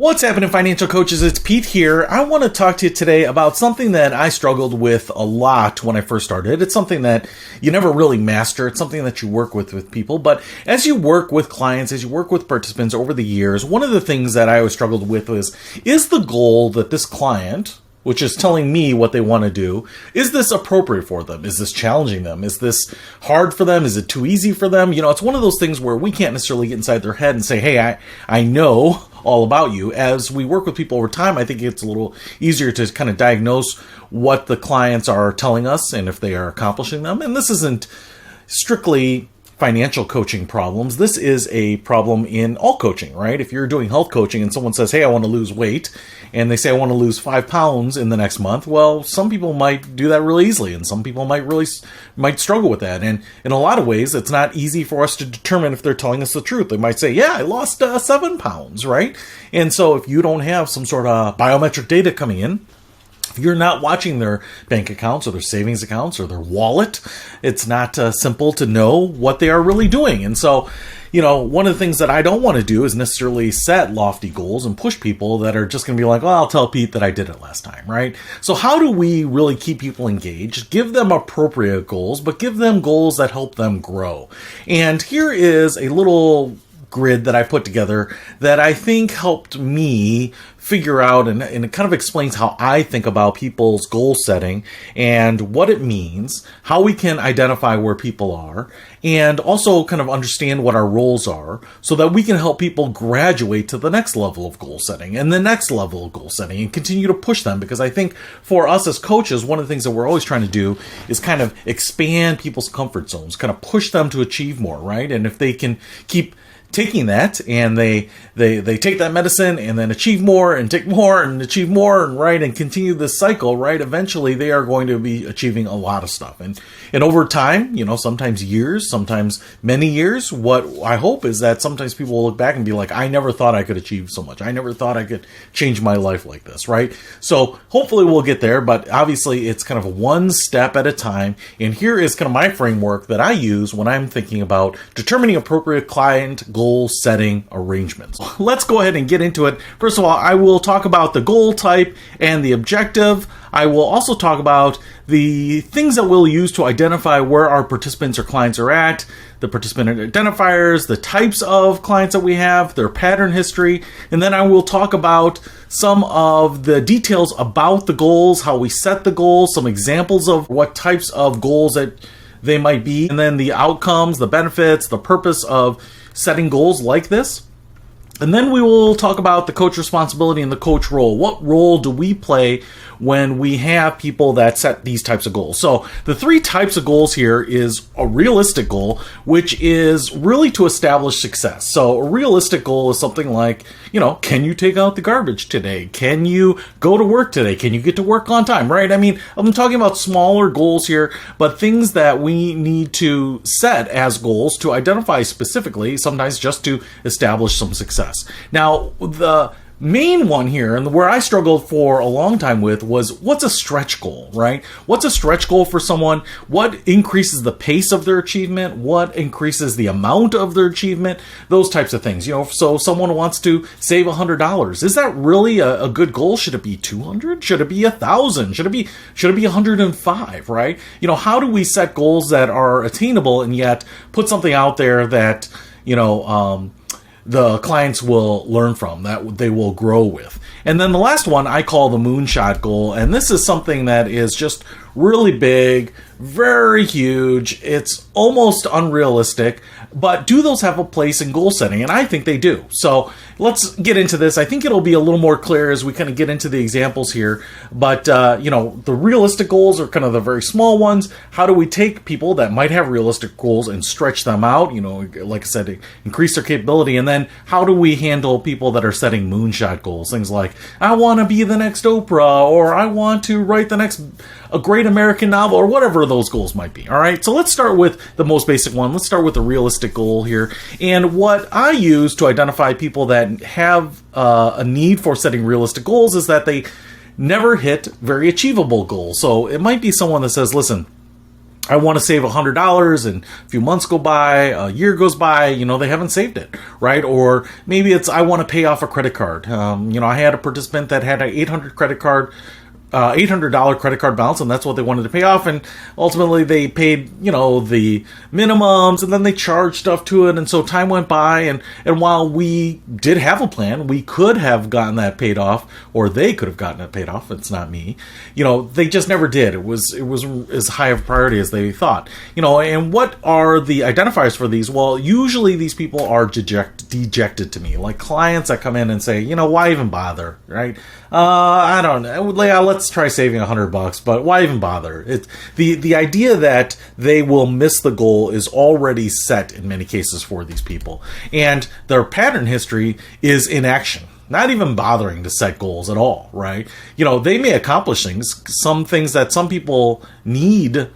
What's happening, financial coaches? It's Pete here. I want to talk to you today about something that I struggled with a lot when I first started. It's something that you never really master. It's something that you work with people. But as you work with clients, as you work with participants over the years, one of the things that I always struggled with is the goal that this client, which is telling me what they want to do, is this appropriate for them? Is this challenging them? Is this hard for them? Is it too easy for them? You know, it's one of those things where we can't necessarily get inside their head and say, hey, I know all about you. As we work with people over time, I think it's a little easier to kind of diagnose what the clients are telling us and if they are accomplishing them. And this isn't strictly financial coaching problems. This is a problem in all coaching, right? If you're doing health coaching and someone says, hey, I want to lose weight, and they say, I want to lose 5 pounds in the next month, well, some people might do that really easily, and some people might struggle with that. And in a lot of ways, it's not easy for us to determine if they're telling us the truth. They might say, yeah, I lost 7 pounds, right? And so if you don't have some sort of biometric data coming in, if you're not watching their bank accounts or their savings accounts or their wallet, it's not simple to know what they are really doing. And so, you know, one of the things that I don't want to do is necessarily set lofty goals and push people that are just going to be like, well, I'll tell Pete that I did it last time, right? So how do we really keep people engaged, give them appropriate goals, but give them goals that help them grow? And here is a little grid that I put together that I think helped me figure out, and it kind of explains how I think about people's goal setting and what it means, how we can identify where people are, and also kind of understand what our roles are so that we can help people graduate to the next level of goal setting and the next level of goal setting and continue to push them. Because I think for us as coaches, one of the things that we're always trying to do is kind of expand people's comfort zones, kind of push them to achieve more, right? And if they can keep taking that and they take that medicine and then achieve more and take more and achieve more and right and continue this cycle, right, eventually they are going to be achieving a lot of stuff. And over time, you know, sometimes years, sometimes many years, what I hope is that sometimes people will look back and be like, I never thought I could achieve so much. I never thought I could change my life like this, right? So hopefully we'll get there, but obviously it's kind of one step at a time. And here is kind of my framework that I use when I'm thinking about determining appropriate client goal setting arrangements. Let's go ahead and get into it. First of all, I will talk about the goal type and the objective. I will also talk about the things that we'll use to identify where our participants or clients are at, the participant identifiers, the types of clients that we have, their pattern history, and then I will talk about some of the details about the goals, how we set the goals, some examples of what types of goals that they might be, and then the outcomes, the benefits, the purpose of setting goals like this. And then we will talk about the coach responsibility and the coach role. What role do we play when we have people that set these types of goals? So the 3 types of goals here is a realistic goal, which is really to establish success. So a realistic goal is something like, you know, can you take out the garbage today? Can you go to work today? Can you get to work on time, right? I mean, I'm talking about smaller goals here, but things that we need to set as goals to identify specifically, sometimes just to establish some success. Now, the main one here, and where I struggled for a long time with, was what's a stretch goal, right? What's a stretch goal for someone? What increases the pace of their achievement? What increases the amount of their achievement? Those types of things. You know, so someone wants to save $100. Is that really a good goal? Should it be 200? Should it be 1,000? Should it be 105, right? You know, how do we set goals that are attainable and yet put something out there that, you know, the clients will learn from, that they will grow with? And then the last one I call the Moonshot goal, and this is something that is just really big, very huge. It's almost unrealistic, but do those have a place in goal setting? And I think they do. So let's get into this. I think it'll be a little more clear as we kind of get into the examples here. But, you know, the realistic goals are kind of the very small ones. How do we take people that might have realistic goals and stretch them out? You know, like I said, increase their capability. And then how do we handle people that are setting moonshot goals? Things like, I want to be the next Oprah, or I want to write the next a great American novel, or whatever those goals might be. All right, so let's start with the most basic one. Let's start with the realistic goal here. And what I use to identify people that have a need for setting realistic goals is that they never hit very achievable goals. So it might be someone that says, listen, I want to save $100 and a few months go by, a year goes by, they haven't saved it, right? Or maybe it's, I want to pay off a credit card. I had a participant that had an $800 credit card balance, and that's what they wanted to pay off. And ultimately they paid, the minimums, and then they charged stuff to it. And so time went by, and while we did have a plan, we could have gotten that paid off, or they could have gotten it paid off. It's not me. They just never did. It was as high of a priority as they thought. And what are the identifiers for these? Well, usually these people are dejected to me, like clients that come in and say, why even bother, right? I don't know. Let's try saving $100, but why even bother? It's the idea that they will miss the goal is already set in many cases for these people, and their pattern history is inaction. Not even bothering to set goals at all, right? They may accomplish some things that some people need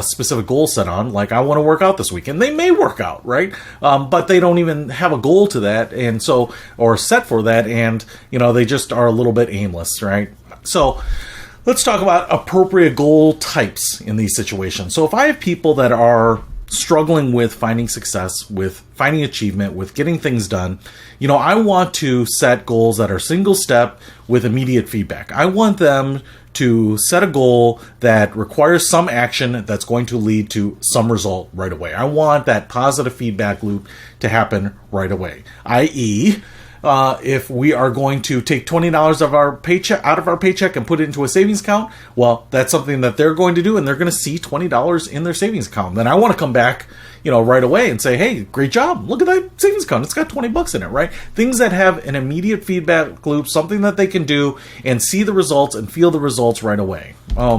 specific goal set on, like I want to work out this weekend. They may work out, right? But they don't even have a goal to that, and so, or set for that, and they just are a little bit aimless, right? So let's talk about appropriate goal types in these situations. So if I have people that are struggling with finding success, with finding achievement, with getting things done, I want to set goals that are single step with immediate feedback. I want them to set a goal that requires some action that's going to lead to some result right away. I want that positive feedback loop to happen right away. I.e., if we are going to take $20 of our paycheck out of our paycheck and put it into a savings account, well, that's something that they're going to do, and they're going to see $20 in their savings account. Then I want to come back, right away and say, hey, great job. Look at that savings account. It's got $20 in it, right? Things that have an immediate feedback loop, something that they can do and see the results and feel the results right away.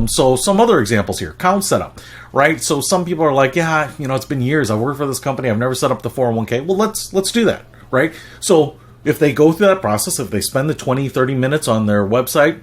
So some other examples here, account setup, right? So some people are like, yeah, it's been years. I've worked for this company. I've never set up the 401k. Well, let's do that, right? So if they go through that process, if they spend the 20, 30 minutes on their website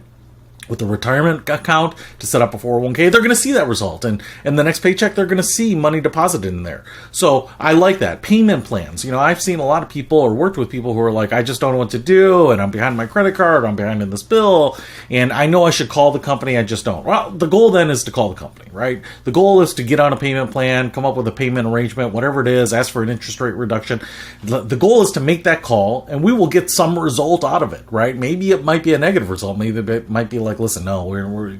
with a retirement account to set up a 401k, they're going to see that result. And the next paycheck, they're going to see money deposited in there. So I like that. Payment plans. I've seen a lot of people or worked with people who are like, I just don't know what to do, and I'm behind my credit card, I'm behind in this bill, and I know I should call the company, I just don't. Well, the goal then is to call the company, right? The goal is to get on a payment plan, come up with a payment arrangement, whatever it is, ask for an interest rate reduction. The goal is to make that call, and we will get some result out of it, right? Maybe it might be a negative result. Maybe it might be like, listen, no,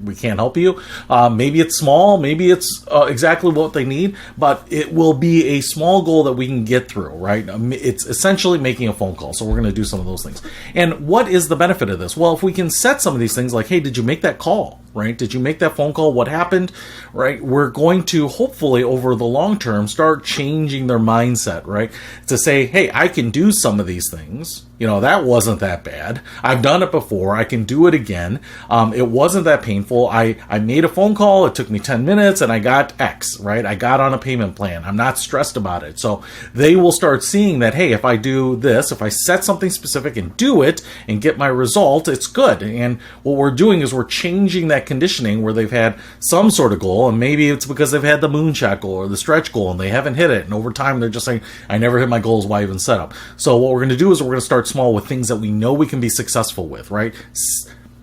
we can't help you. Maybe it's small. Maybe it's exactly what they need, but it will be a small goal that we can get through, right? It's essentially making a phone call. So we're going to do some of those things. And what is the benefit of this? Well, if we can set some of these things like, hey, did you make that call? Right? Did you make that phone call? What happened? Right? We're going to hopefully over the long term start changing their mindset, right? To say, hey, I can do some of these things. That wasn't that bad. I've done it before. I can do it again. It wasn't that painful. I made a phone call. It took me 10 minutes and I got X, right? I got on a payment plan. I'm not stressed about it. So they will start seeing that, hey, if I do this, if I set something specific and do it and get my result, it's good. And what we're doing is we're changing that conditioning where they've had some sort of goal, and maybe it's because they've had the Moonshot goal or the stretch goal and they haven't hit it. And over time, they're just saying, I never hit my goals. Why even set up? So what we're going to do is we're going to start small with things that we know we can be successful with, right?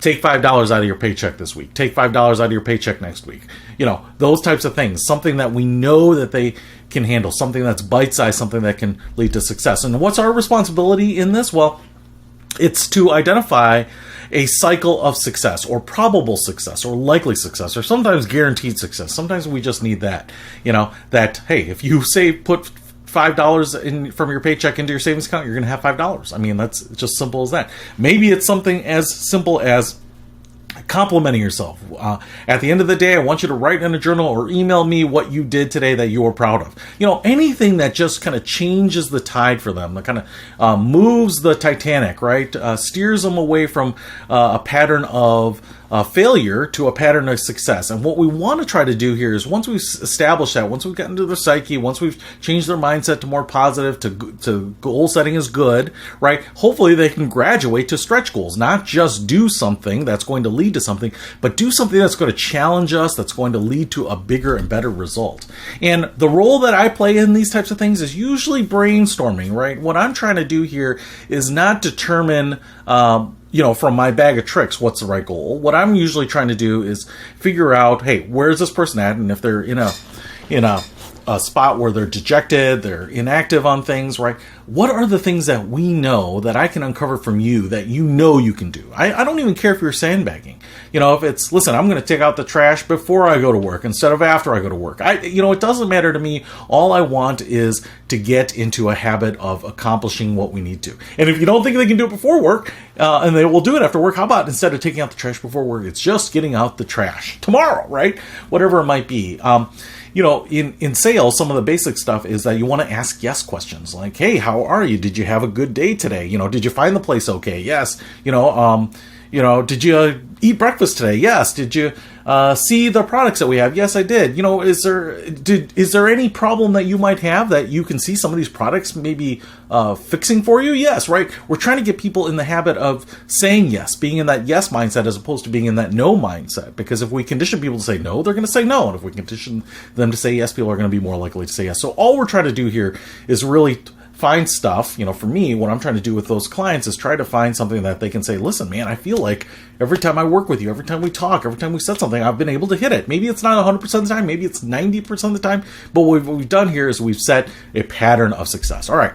Take $5 out of your paycheck this week. Take $5 out of your paycheck next week. Those types of things. Something that we know that they can handle. Something that's bite-sized. Something that can lead to success. And what's our responsibility in this? Well, it's to identify a cycle of success or probable success or likely success or sometimes guaranteed success. Sometimes we just need that, that, hey, if you put $5 in from your paycheck into your savings account, you're going to have $5. I mean, that's just simple as that. Maybe it's something as simple as complimenting yourself. At the end of the day, I want you to write in a journal or email me what you did today that you are proud of. Anything that just kind of changes the tide for them, that kind of moves the Titanic, right? Steers them away from a pattern of failure to a pattern of success. And what we want to try to do here is once we've established that, once we've gotten to their psyche, once we've changed their mindset to more positive, to goal setting is good, right? Hopefully they can graduate to stretch goals, not just do something that's going to lead to something, but do something that's going to challenge us, that's going to lead to a bigger and better result. And the role that I play in these types of things is usually brainstorming, right? What I'm trying to do here is not determine from my bag of tricks, what's the right goal? What I'm usually trying to do is figure out, hey, where's this person at? And if they're in a spot where they're dejected, they're inactive on things, right? What are the things that we know that I can uncover from you that you can do? I don't even care if you're sandbagging. If it's, listen, I'm going to take out the trash before I go to work instead of after I go to work. It doesn't matter to me. All I want is to get into a habit of accomplishing what we need to. And if you don't think they can do it before work, and they will do it after work, how about instead of taking out the trash before work, it's just getting out the trash tomorrow, right? Whatever it might be. In sales, some of the basic stuff is that you want to ask yes questions like, hey, how are you? Did you have a good day today? Did you find the place okay? Yes. Did you eat breakfast today? Yes. Did you see the products that we have? Yes, I did. Is there any problem that you might have that you can see some of these products maybe fixing for you? Yes, right? We're trying to get people in the habit of saying yes, being in that yes mindset as opposed to being in that no mindset. Because if we condition people to say no, they're going to say no. And if we condition them to say yes, people are going to be more likely to say yes. So all we're trying to do here is really find stuff, for me, what I'm trying to do with those clients is try to find something that they can say, listen, man, I feel like every time I work with you, every time we talk, every time we said something, I've been able to hit it. Maybe it's not 100% of the time, maybe it's 90% of the time, but what we've done here is we've set a pattern of success. All right.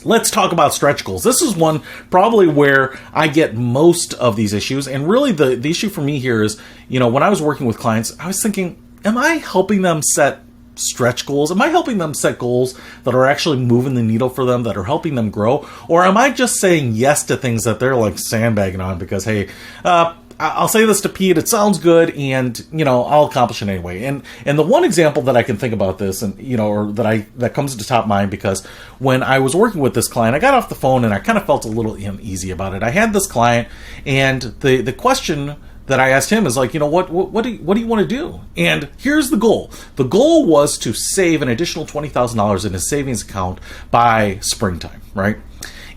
Let's talk about stretch goals. This is one probably where I get most of these issues. And really the issue for me here is, when I was working with clients, I was thinking, am I helping them set stretch goals? Am I helping them set goals that are actually moving the needle for them, that are helping them grow? Or am I just saying yes to things that they're like sandbagging on because, hey, I'll say this to Pete, it sounds good, and, I'll accomplish it anyway. And the one example that I can think about this, and, or that comes to top mind, because when I was working with this client, I got off the phone and I kind of felt a little uneasy about it. I had this client, and the question that I asked him is like, what do you want to do? And here's the goal. The goal was to save an additional $20,000 in his savings account by springtime, right?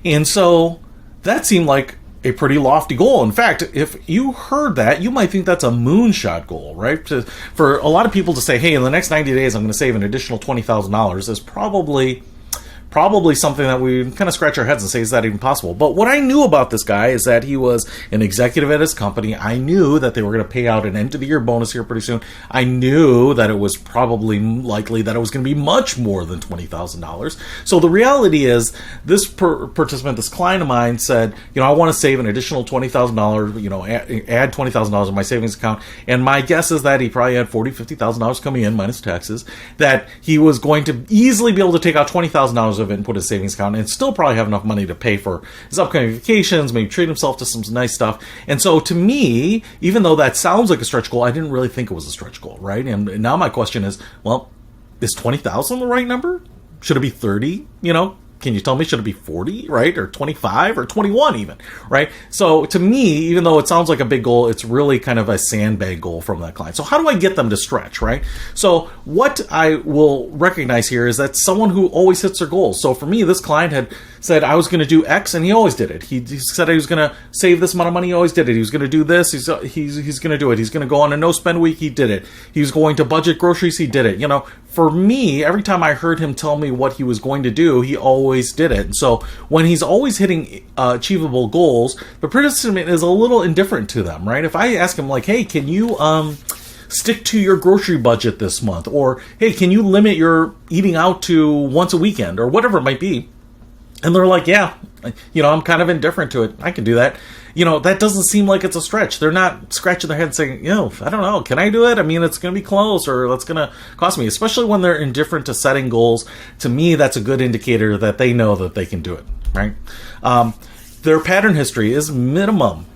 And so that seemed like a pretty lofty goal. In fact, if you heard that, you might think that's a moonshot goal, right? For a lot of people to say, hey, in the next 90 days, I'm going to save an additional $20,000 is probably something that we kind of scratch our heads and say, is that even possible? But what I knew about this guy is that he was an executive at his company. I knew that they were going to pay out an end-of-the-year bonus here pretty soon. I knew that it was probably likely that it was going to be much more than $20,000. So the reality is, this participant, this client of mine said, I want to save an additional $20,000, add $20,000 in my savings account. And my guess is that he probably had $40,000, $50,000 coming in minus taxes, that he was going to easily be able to take out $20,000 of it and put his savings account and still probably have enough money to pay for his upcoming vacations, maybe treat himself to some nice stuff. And so to me, even though that sounds like a stretch goal, I didn't really think it was a stretch goal, right? And now my question is, well, is 20,000 the right number? Should it be 30? Can you tell me, should it be 40, right? Or 25 or 21 even, right? So to me, even though it sounds like a big goal, it's really kind of a sandbag goal from that client. So how do I get them to stretch, right? So what I will recognize here is that someone who always hits their goals. So for me, this client had said, I was going to do X, and he always did it. He said he was going to save this amount of money, he always did it. He was going to do this, he's going to do it. He's going to go on a no-spend week, he did it. He was going to budget groceries, he did it. For me, every time I heard him tell me what he was going to do, he always did it. And so when he's always hitting achievable goals, the participant is a little indifferent to them, right? If I ask him like, hey, can you stick to your grocery budget this month? Or, hey, can you limit your eating out to once a weekend? Or whatever it might be. And they're like, yeah, I'm kind of indifferent to it. I can do that. That doesn't seem like it's a stretch. They're not scratching their head saying, I don't know, can I do it? I mean, it's going to be close, or that's going to cost me, especially when they're indifferent to setting goals. To me, that's a good indicator that they know that they can do it, right? Their pattern history is minimum.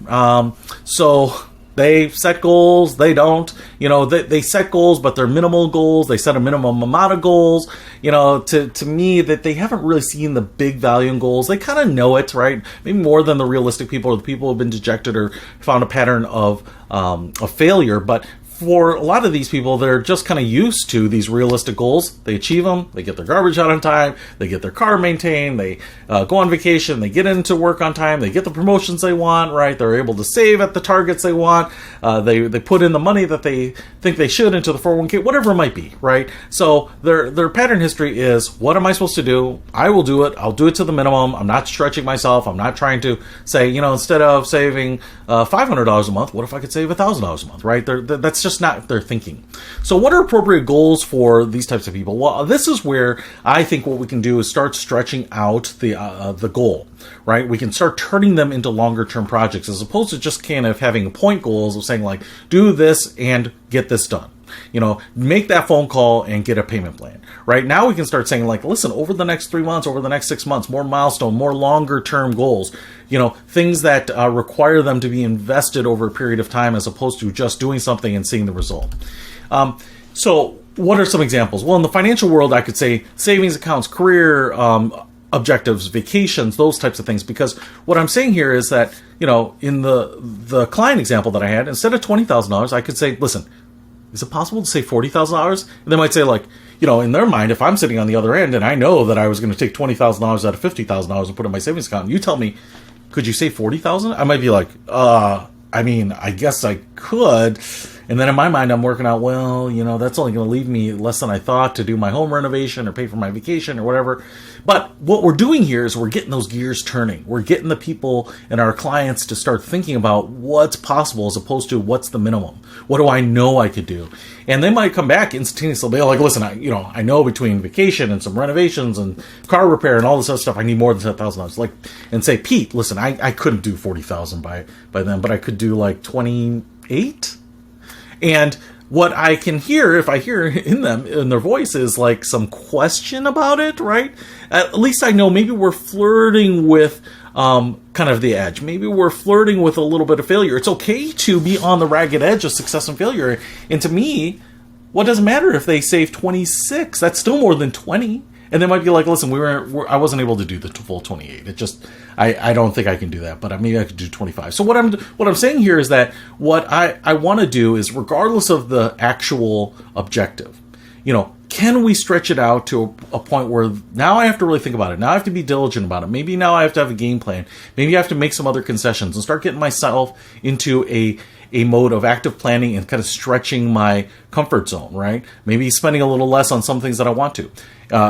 So they set goals, they don't. They set goals, but they're minimal goals. They set a minimum amount of goals. To me, that they haven't really seen the big value in goals. They kind of know it, right? Maybe more than the realistic people, or the people who have been dejected or found a pattern of failure. But for a lot of these people, they're just kind of used to these realistic goals. They achieve them, they get their garbage out on time, they get their car maintained, they go on vacation, they get into work on time, they get the promotions they want, right? They're able to save at the targets they want, they put in the money that they think they should into the 401k, whatever it might be, right? So their pattern history is, what am I supposed to do? I will do it. I'll do it to the minimum. I'm not stretching myself. I'm not trying to say, instead of saving $500 a month, what if I could save $1,000 a month, right? That's just not their thinking. So what are appropriate goals for these types of people? Well, this is where I think what we can do is start stretching out the goal, right? We can start turning them into longer term projects as opposed to just kind of having point goals of saying like, do this and get this done. Make that phone call and get a payment plan. Right now we can start saying like, listen, over the next 3 months, over the next 6 months, more milestone, more longer term goals, things that require them to be invested over a period of time as opposed to just doing something and seeing the result. So what are some examples? Well, in the financial world, I could say savings accounts, career objectives, vacations, those types of things. Because what I'm saying here is that, in the client example that I had, instead of $20,000, I could say, listen, is it possible to save $40,000? And they might say like, in their mind, if I'm sitting on the other end and I know that I was going to take $20,000 out of $50,000 and put it in my savings account, and you tell me, could you save $40,000? I might be like, I guess I could. And then in my mind, I'm working out, well, that's only going to leave me less than I thought to do my home renovation or pay for my vacation or whatever. But what we're doing here is we're getting those gears turning. We're getting the people and our clients to start thinking about what's possible as opposed to what's the minimum. What do I know I could do? And they might come back instantaneously. They'll be like, listen, I know between vacation and some renovations and car repair and all this other stuff, I need more than $10,000. And say, Pete, listen, I couldn't do $40,000 by then, but I could do like 28. And what I can hear, if I hear in their voice, is like some question about it, right? At least I know maybe we're flirting with kind of the edge. Maybe we're flirting with a little bit of failure. It's okay to be on the ragged edge of success and failure. And to me, what does it matter if they save 26? That's still more than 20. And they might be like, listen, I wasn't able to do the full 28. It just, I don't think I can do that, but maybe I could do 25. So what I'm saying here is that what I want to do is, regardless of the actual objective, can we stretch it out to a point where now I have to really think about it? Now I have to be diligent about it. Maybe now I have to have a game plan. Maybe I have to make some other concessions and start getting myself into a mode of active planning and kind of stretching my comfort zone, right? Maybe spending a little less on some things that I want to.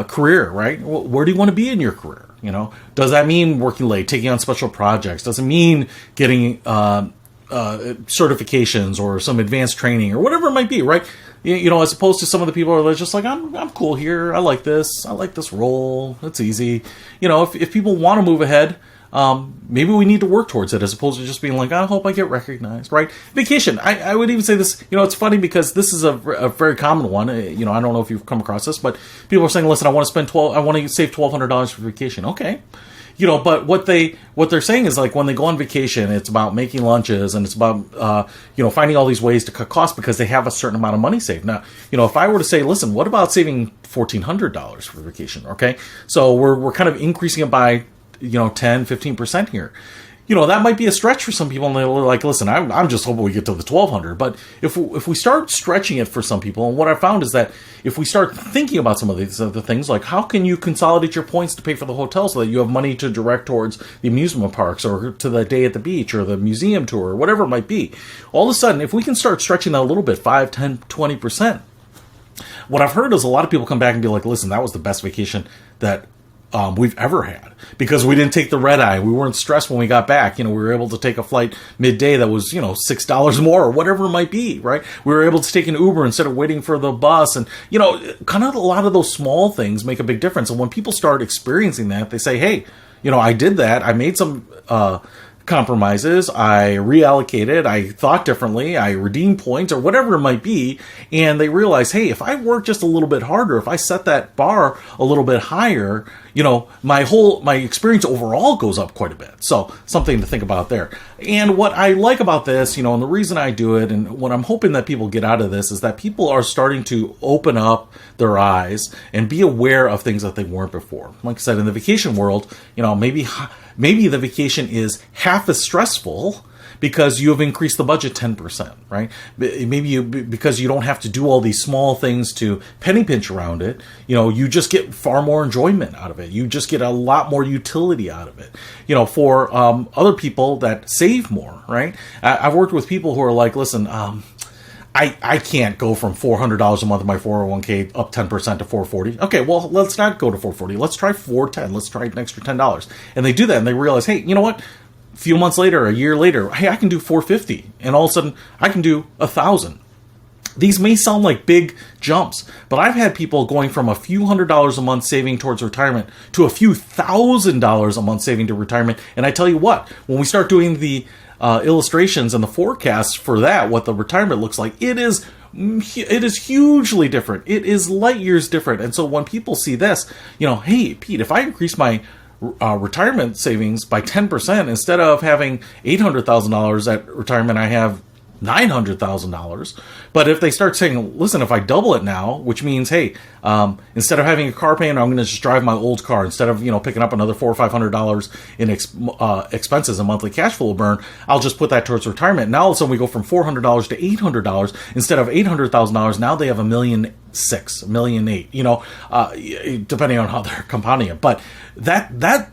Career, right? Where do you want to be in your career? Does that mean working late, taking on special projects? Does it mean getting certifications or some advanced training or whatever it might be, right? As opposed to some of the people who are just like, I'm cool here. I like this role. It's easy. If people want to move ahead, maybe we need to work towards it as opposed to just being like, I hope I get recognized, right? Vacation. I would even say this, it's funny because this is a very common one. I don't know if you've come across this, but people are saying, listen, I want to save $1,200 for vacation. Okay. But what they're saying is like when they go on vacation, it's about making lunches and it's about, finding all these ways to cut costs because they have a certain amount of money saved. Now, if I were to say, listen, what about saving $1,400 for vacation? Okay. So we're kind of increasing it by 10-15% here. That might be a stretch for some people, and they're like, listen, I'm just hoping we get to the 1,200. But if we start stretching it for some people, and what I found is that if we start thinking about some of these other things, like how can you consolidate your points to pay for the hotel so that you have money to direct towards the amusement parks or to the day at the beach or the museum tour or whatever it might be, all of a sudden, if we can start stretching that a little bit, 5, 10, 20%, what I've heard is a lot of people come back and be like, listen, that was the best vacation that we've ever had because we didn't take the red eye. We weren't stressed when we got back. We were able to take a flight midday that was, $6 more or whatever it might be, right? We were able to take an Uber instead of waiting for the bus. And, kind of a lot of those small things make a big difference. And when people start experiencing that, they say, hey, I did that. I made some compromises, I reallocated, I thought differently, I redeemed points or whatever it might be, and they realize, hey, if I work just a little bit harder, if I set that bar a little bit higher, my experience overall goes up quite a bit. So something to think about there. And what I like about this, and the reason I do it, and what I'm hoping that people get out of this is that people are starting to open up their eyes and be aware of things that they weren't before. Like I said, in the vacation world, maybe the vacation is half as stressful, because you have increased the budget 10%, right? Maybe because you don't have to do all these small things to penny pinch around it. You just get far more enjoyment out of it. You just get a lot more utility out of it. For other people that save more, right? I've worked with people who are like, listen, I can't go from $400 a month in my 401k up 10% to $440. Okay, well, let's not go to $440. Let's try $410. Let's try an extra $10. And they do that, and they realize, hey, you know what? A few months later, a year later, hey, I can do $450, and all of a sudden, I can do $1,000. These may sound like big jumps, but I've had people going from a few $100s a month saving towards retirement to a few $1,000s a month saving to retirement. And I tell you what, when we start doing the illustrations and the forecasts for that, what the retirement looks like, it is hugely different. It is light years different. And so when people see this, hey, Pete, if I increase my retirement savings by 10%, instead of having $800,000 at retirement, I have $900,000. But if they start saying, listen, if I double it now, which means, hey, instead of having a car payment, I'm going to just drive my old car. Instead of, picking up another $400 or $500 in expenses and monthly cash flow burn, I'll just put that towards retirement. Now all of a sudden we go from $400 to $800. Instead of $800,000, now they have $1.6 million, $1.8 million, depending on how they're compounding it. But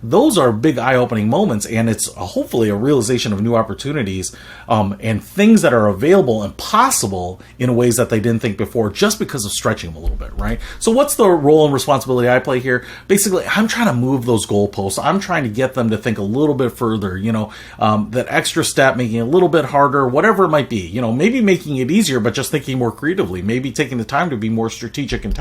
those are big eye-opening moments, and it's hopefully a realization of new opportunities and things that are available and possible in ways that they didn't think before, just because of stretching them a little bit, right? So what's the role and responsibility I play here? Basically, I'm trying to move those goalposts. I'm trying to get them to think a little bit further, that extra step, making it a little bit harder, whatever it might be, maybe making it easier, but just thinking more creatively, maybe taking the time to be more strategic and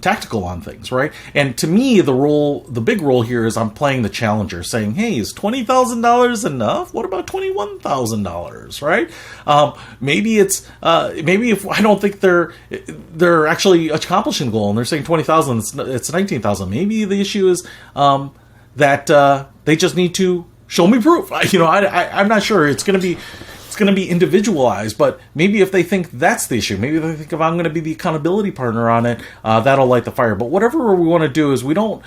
tactical on things, right? And to me, the big role here is I'm playing the challenger, saying, hey, is $20,000 enough? What about $21,000, right? Maybe it's if I don't think they're actually accomplishing the goal, and they're saying 20,000, it's 19,000. Maybe the issue is that they just need to show me proof. I'm not sure. It's going to be individualized, but maybe if they think that's the issue, maybe they think if I'm going to be the accountability partner on it, that'll light the fire. But whatever we want to do is we don't,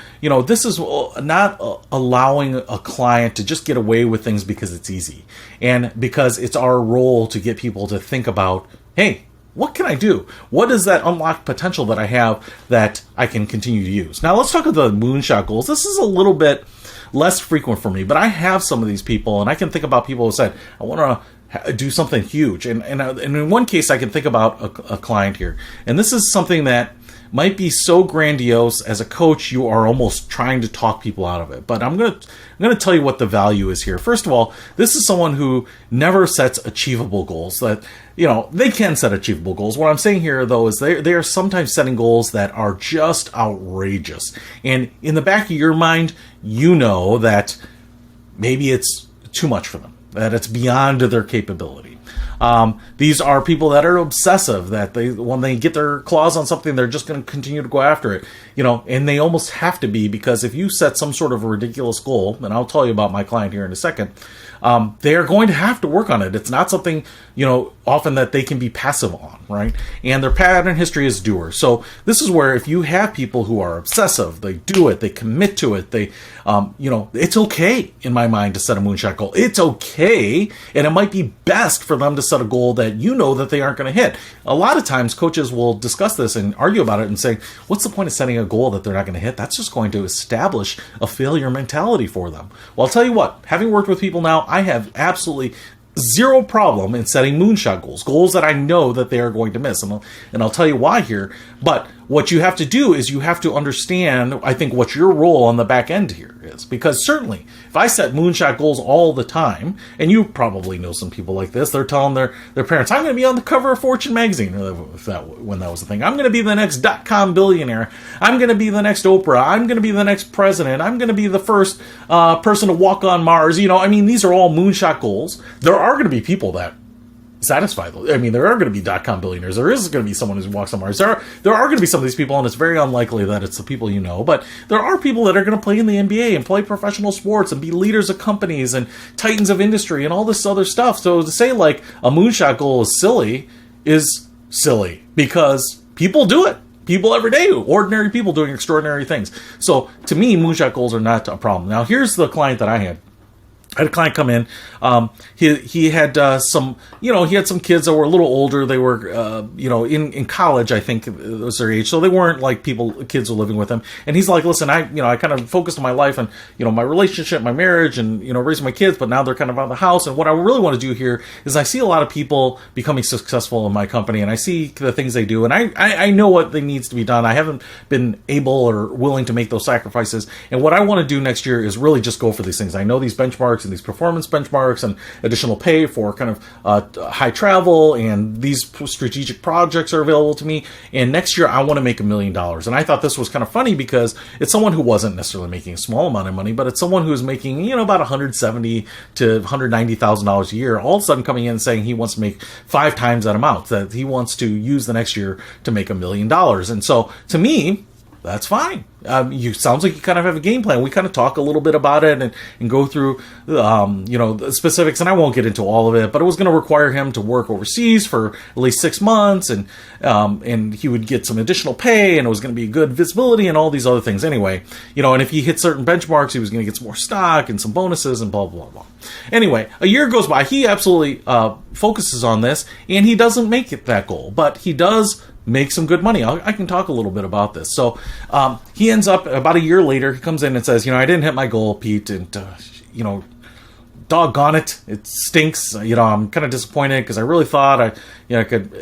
this is not allowing a client to just get away with things because it's easy, and because it's our role to get people to think about, hey, what can I do? What is that unlocked potential that I have that I can continue to use? Now let's talk about the Moonshot goals. This is a little bit less frequent for me, but I have some of these people, and I can think about people who said, I want to do something huge. And in one case, I can think about a client here. And this is something that might be so grandiose. As a coach, you are almost trying to talk people out of it. But I'm going to tell you what the value is here. First of all, this is someone who never sets achievable goals. That, they can set achievable goals. What I'm saying here, though, is they are sometimes setting goals that are just outrageous. And in the back of your mind, that maybe it's too much for them, that it's beyond their capability. These are people that are obsessive, that when they get their claws on something, they're just going to continue to go after it, and they almost have to be, because if you set some sort of a ridiculous goal, and I'll tell you about my client here in a second, they are going to have to work on it. It's not something, often that they can be passive on, right? And their pattern history is doer. So this is where if you have people who are obsessive, they do it, they commit to it, they, it's okay in my mind to set a moonshot goal. It's okay. And it might be best for them to set a goal that that they aren't going to hit. A lot of times coaches will discuss this and argue about it and say, what's the point of setting a goal that they're not going to hit? That's just going to establish a failure mentality for them. Well, I'll tell you what, having worked with people now, I have absolutely zero problem in setting moonshot goals that I know that they are going to miss. And I'll tell you why here. But what you have to do is you have to understand, I think, what your role on the back end here is. Because certainly, if I set moonshot goals all the time, and you probably know some people like this, they're telling their parents, I'm going to be on the cover of Fortune magazine, when that was a thing. I'm going to be the next .com billionaire. I'm going to be the next Oprah. I'm going to be the next president. I'm going to be the first person to walk on Mars. These are all moonshot goals. There are going to be people that satisfy those. There are going to be .com billionaires. There is going to be someone who walks on Mars. There are going to be some of these people, and it's very unlikely that it's the people you know, but there are people that are going to play in the NBA and play professional sports and be leaders of companies and titans of industry and all this other stuff. So to say like a moonshot goal is silly because people do it. People every day, ordinary people doing extraordinary things. So to me, moonshot goals are not a problem. Now here's the client that I had. I had a client come in. He had some, he had some kids that were a little older. They were, in college, I think was their age. So they weren't like kids were living with him. And he's like, listen, I kind of focused on my life and, my relationship, my marriage and, raising my kids, but now they're kind of out of the house. And what I really want to do here is I see a lot of people becoming successful in my company and I see the things they do. And I know what needs to be done. I haven't been able or willing to make those sacrifices. And what I want to do next year is really just go for these things. I know these benchmarks and these performance benchmarks and additional pay for kind of high travel and these strategic projects are available to me. And next year I want to make $1 million. And I thought this was kind of funny because it's someone who wasn't necessarily making a small amount of money, but it's someone who's making, about $170,000 to $190,000 a year, all of a sudden coming in and saying he wants to make 5 times that amount, that he wants to use the next year to make $1 million. And so to me, that's fine. Sounds like you kind of have a game plan. We kind of talk a little bit about it and go through, the specifics. And I won't get into all of it, but it was going to require him to work overseas for at least 6 months, and he would get some additional pay, and it was going to be good visibility and all these other things. Anyway, and if he hit certain benchmarks, he was going to get some more stock and some bonuses and blah blah blah. Anyway, a year goes by. He absolutely focuses on this, and he doesn't make it that goal, but he does make some good money. I can talk a little bit about this. So he ends up, about a year later, he comes in and says, I didn't hit my goal, Pete, and, doggone it, it stinks. I'm kind of disappointed because I really thought I could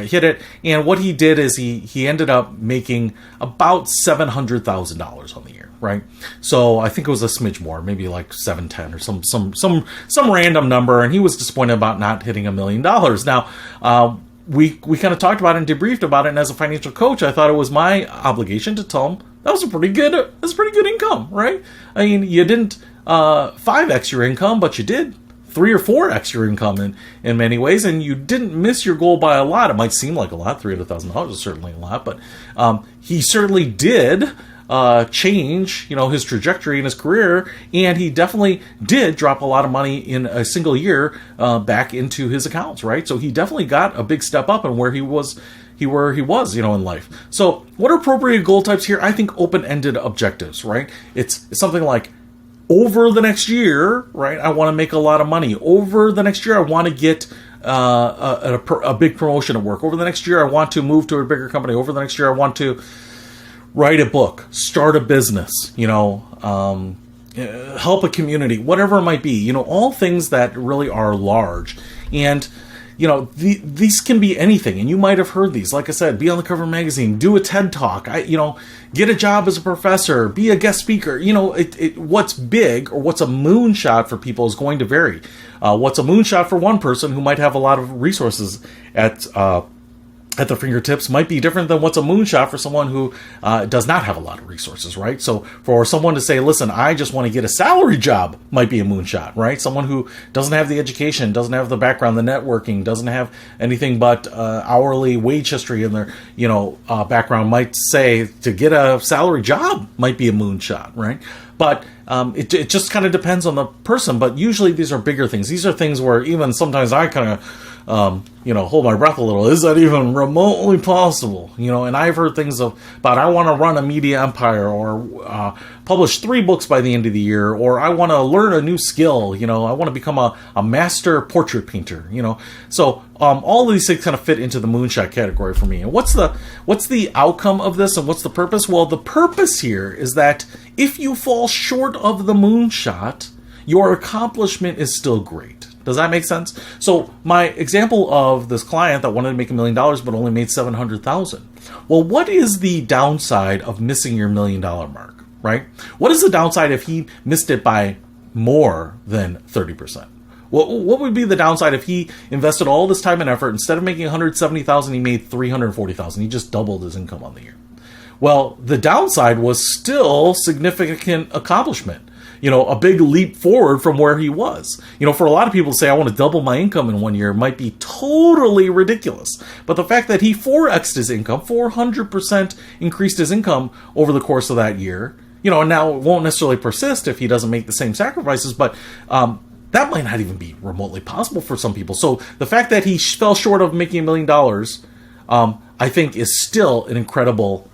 hit it. And what he did is he ended up making about $700,000 on the year, right? So I think it was a smidge more, maybe like 710 or some random number. And he was disappointed about not hitting $1 million. Now, we kind of talked about it and debriefed about it, and as a financial coach, I thought it was my obligation to tell him that was pretty good income, right? I mean, you didn't 5x your income, but you did 3 or 4x your income in many ways, and you didn't miss your goal by a lot. It might seem like a lot, $300,000 is certainly a lot, but he certainly did change, his trajectory in his career, and he definitely did drop a lot of money in a single year back into his accounts, right? So he definitely got a big step up in where he was, in life. So what are appropriate goal types here? I think open-ended objectives, right? It's something like, over the next year, right, I want to make a lot of money. Over the next year, I want to get a big promotion at work. Over the next year, I want to move to a bigger company. Over the next year, I want to write a book, start a business, help a community, whatever it might be, all things that really are large. And, these can be anything. And you might have heard these. Like I said, be on the cover of a magazine, do a TED Talk, get a job as a professor, be a guest speaker. What's big or what's a moonshot for people is going to vary. What's a moonshot for one person who might have a lot of resources at their fingertips might be different than what's a moonshot for someone who does not have a lot of resources, right? So for someone to say, listen, I just want to get a salary job might be a moonshot, right? Someone who doesn't have the education, doesn't have the background, the networking, doesn't have anything but hourly wage history in their, background might say to get a salary job might be a moonshot, right? But it just kind of depends on the person. But usually these are bigger things. These are things where even sometimes I kind of hold my breath a little. Is that even remotely possible? And I've heard things about I want to run a media empire, or publish 3 books by the end of the year, or I want to learn a new skill. I want to become a master portrait painter. So all of these things kind of fit into the moonshot category for me. And what's the outcome of this, and what's the purpose? Well, the purpose here is that if you fall short of the moonshot, your accomplishment is still great. Does that make sense? So my example of this client that wanted to make $1 million but only made $700,000. Well, what is the downside of missing your $1 million mark, right? What is the downside if he missed it by more than 30%? What would be the downside if he invested all this time and effort, instead of making $170,000, he made $340,000? He just doubled his income on the year. Well, the downside was still significant accomplishment. A big leap forward from where he was. For a lot of people to say, I want to double my income in 1 year might be totally ridiculous. But the fact that he 4x'd his income, 400% increased his income over the course of that year, and now it won't necessarily persist if he doesn't make the same sacrifices, but that might not even be remotely possible for some people. So the fact that he fell short of making $1 million, I think is still an incredible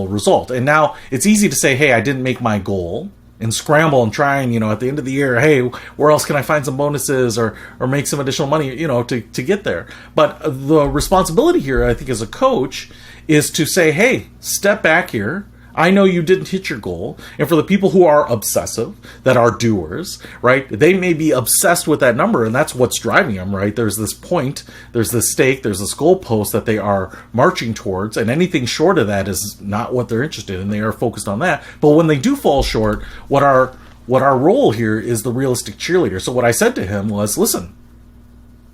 result. And now it's easy to say, hey, I didn't make my goal. and scramble and try and, at the end of the year, hey, where else can I find some bonuses or make some additional money, to get there. But the responsibility here, I think, as a coach is to say, hey, step back here. I know you didn't hit your goal. And for the people who are obsessive, that are doers, right, they may be obsessed with that number, and that's what's driving them, right? There's this point, there's this stake, there's this goalpost that they are marching towards, and anything short of that is not what they're interested in. They are focused on that. But when they do fall short, what our role here is the realistic cheerleader. So what I said to him was, listen,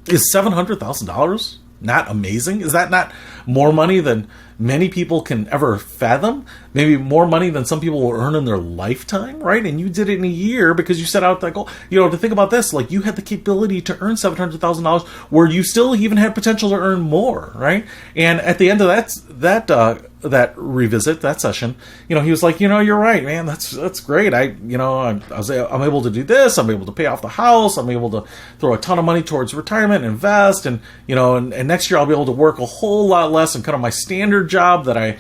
is $700,000 not amazing? Is that not more money than many people can ever fathom? Maybe more money than some people will earn in their lifetime, right? And you did it in a year because you set out that goal. To think about this, like, you had the capability to earn $700,000 where you still even had potential to earn more, right? And at the end of that revisit, that session, he was like, you're right, man. That's great. I'm able to do this. I'm able to pay off the house. I'm able to throw a ton of money towards retirement, invest, and next year I'll be able to work a whole lot less and kind of my standard job that I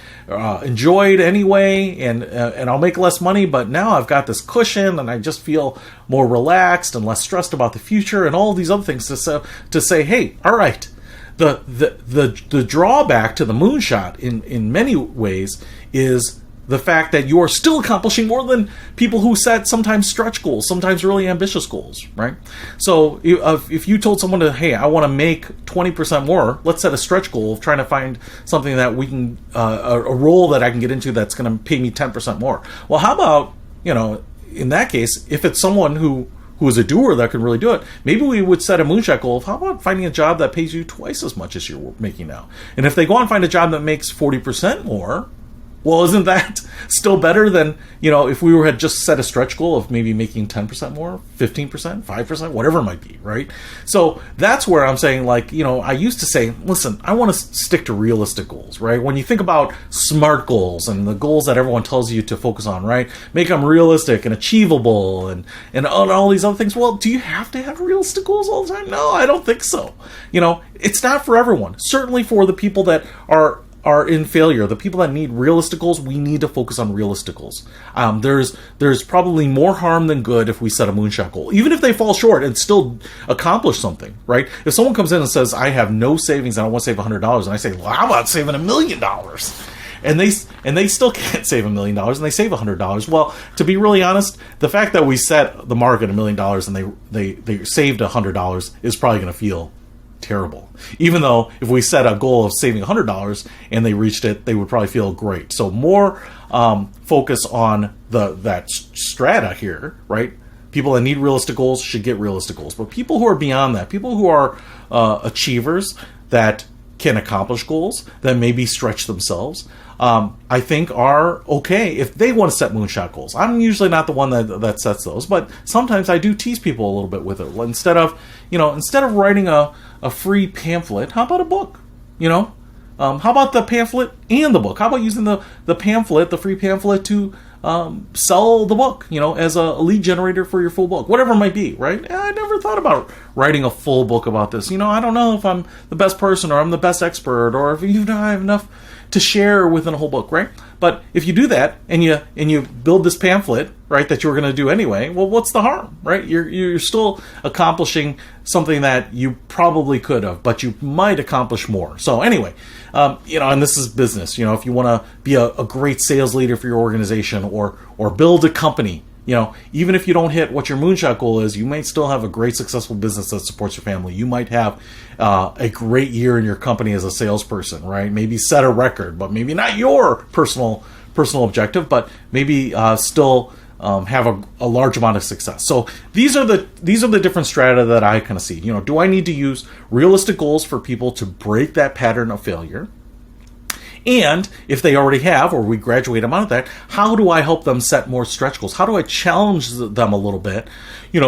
enjoyed anyway, and I'll make less money, but now I've got this cushion and I just feel more relaxed and less stressed about the future and all these other things to say, hey, all right. The drawback to the moonshot in many ways is the fact that you are still accomplishing more than people who set sometimes stretch goals, sometimes really ambitious goals, right? So if you told someone hey, I want to make 20% more, let's set a stretch goal of trying to find something that we can, a role that I can get into that's going to pay me 10% more. Well, how about, in that case, if it's someone who is a doer that can really do it, maybe we would set a moonshot goal of how about finding a job that pays you twice as much as you're making now? And if they go and find a job that makes 40% more, well, isn't that still better than, if we had just set a stretch goal of maybe making 10% more, 15%, 5%, whatever it might be, right? So that's where I'm saying, I used to say, listen, I want to stick to realistic goals, right? When you think about SMART goals and the goals that everyone tells you to focus on, right? Make them realistic and achievable and all these other things. Well, do you have to have realistic goals all the time? No, I don't think so. It's not for everyone. Certainly for the people that are in failure, the people that need realistic goals, we need to focus on realistic goals. There's probably more harm than good if we set a moonshot goal, even if they fall short and still accomplish something, right? If someone comes in and says, I have no savings and I want to save $100, and I say, well, how about saving $1 million? And they still can't save $1 million, and they save $100. Well, to be really honest, the fact that we set the mark at $1 million and they saved $100 is probably going to feel terrible. Even though if we set a goal of saving $100 and they reached it, they would probably feel great. So more focus on that strata here, right? People that need realistic goals should get realistic goals. But people who are beyond that, people who are achievers that can accomplish goals, that maybe stretch themselves, I think are okay if they want to set moonshot goals. I'm usually not the one that sets those, but sometimes I do tease people a little bit with it. Instead of writing a free pamphlet, how about a book? How about the pamphlet and the book? How about using the pamphlet, the free pamphlet, to sell the book, as a lead generator for your full book, whatever it might be, right? I never thought about writing a full book about this. I don't know if I'm the best person or I'm the best expert or if even I have enough to share within a whole book, right? But if you do that and you build this pamphlet, right, that you were going to do anyway, well, what's the harm, right? You're still accomplishing something that you probably could have, but you might accomplish more. So anyway, and this is business. If you want to be a great sales leader for your organization or build a company, even if you don't hit what your moonshot goal is, you might still have a great successful business that supports your family. You might have a great year in your company as a salesperson, right? Maybe set a record, but maybe not your personal objective, but maybe still have a large amount of success. So these are the different strata that I kind of see. Do I need to use realistic goals for people to break that pattern of failure? And if they already have, or we graduate them out of that, how do I help them set more stretch goals? How do I challenge them a little bit,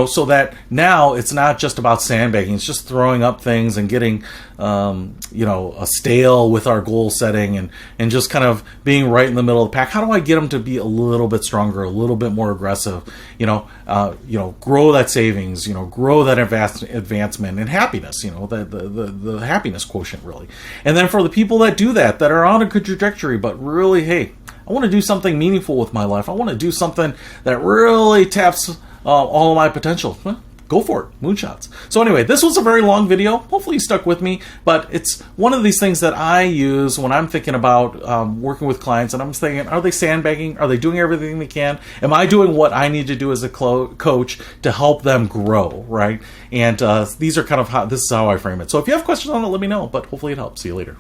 so that now it's not just about sandbagging. It's just throwing up things and getting, a stale with our goal setting and just kind of being right in the middle of the pack. How do I get them to be a little bit stronger, a little bit more aggressive, grow that savings, grow that advancement and happiness, the happiness quotient really. And then for the people that do that are on a good trajectory, but really, hey, I want to do something meaningful with my life. I want to do something that really taps all of my potential. Well, go for it. Moonshots. So anyway, this was a very long video. Hopefully you stuck with me, but it's one of these things that I use when I'm thinking about working with clients, and I'm thinking, are they sandbagging? Are they doing everything they can? Am I doing what I need to do as a coach to help them grow, right? And these are kind of this is how I frame it. So if you have questions on it, let me know, but hopefully it helps. See you later.